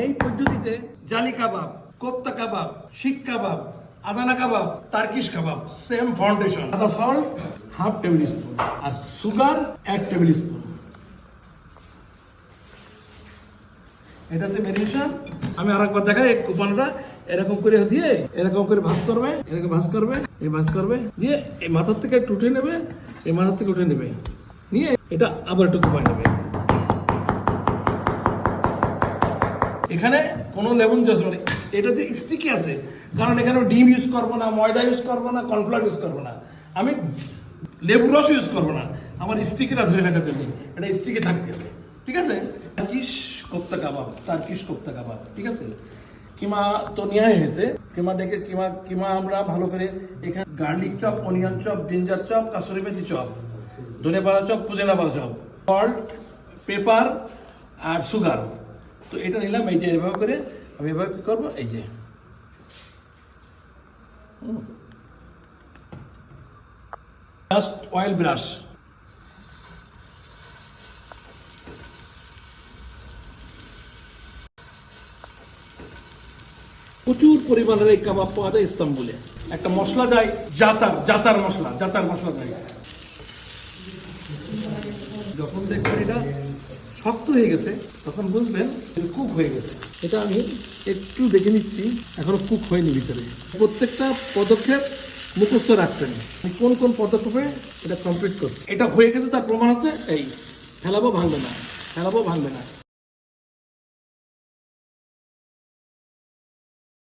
এই পদ্ধতিতে জালি কাবাব, কোপ্তা কাবাব, শিক কাবাব, আদানা কাবাব, টার্কিশ কাবাব, সেম ফাউন্ডেশন। আদা সল্ট হাফ টেবিল স্পুন আর সুগার 1 টেবিল স্পুন। এটা হচ্ছে মেরিনেশন। আমি আরেকবার দেখাই, কুপানটা এরকম করে দিয়ে এরকম করে ভাঁজ করবে, এরকম ভাঁজ করবে, এই ভাঁজ করবে দিয়ে এই মাথার থেকে একটু উঠে নেবে, এই মাথার থেকে উঠে নেবে, নিয়ে এটা আবার একটু কুপায় নেবে। এখানে কোনো লেবুন জস মানে এটাতে স্টিকি আছে, কারণ এখানে ডিম ইউজ করবো না, ময়দা ইউজ করবো না, কর্নফ্লাওয়ার ইউজ করবো না, আমি লেবু রস ইউজ করবো না, আমার স্টিকিটা ধরে রাখার জন্য এটা স্টিকি থাকতে হবে। ঠিক আছে, টার্কিশ কোপ্তা কাবাব, টার্কিশ কোপ্তা কাবাব। ঠিক আছে, কিমা তো নেওয়া হয়েছে। কিমা দেখে কিমা আমরা ভালো করে এখানে garlic chop, onion chop, ginger chop, kasuri methi chop, ধনেপাতা চপ, পুদিনা পাতা চপ, সল্ট, পেপার আর সুগার। তো এটা নিলাম, এই যে এভাবে করে আমি এভাবে কি করবো, এই যে জাস্ট অয়েল ব্রাশ। প্রচুর পরিমাণের এই কাবাব পাওয়া যায় ইস্তাম্বুলে। একটা মশলা যায় জাতার মশলা যায়। যখন দেখবেন এটা শক্ত হয়ে গেছে তখন বুঝবেন কুক হয়ে গেছে। এটা আমি একটু দেখে নিচ্ছি, এখনো কুক হয়নি ভিতরে। প্রত্যেকটা পদক্ষেপ মুখস্থ রাখবেন, কোন কোন পদক্ষেপে এটা কমপ্লিট করছে। এটা হয়ে গেছে তার প্রমাণ আছে, এই ফেলাবো ভাঙবে না।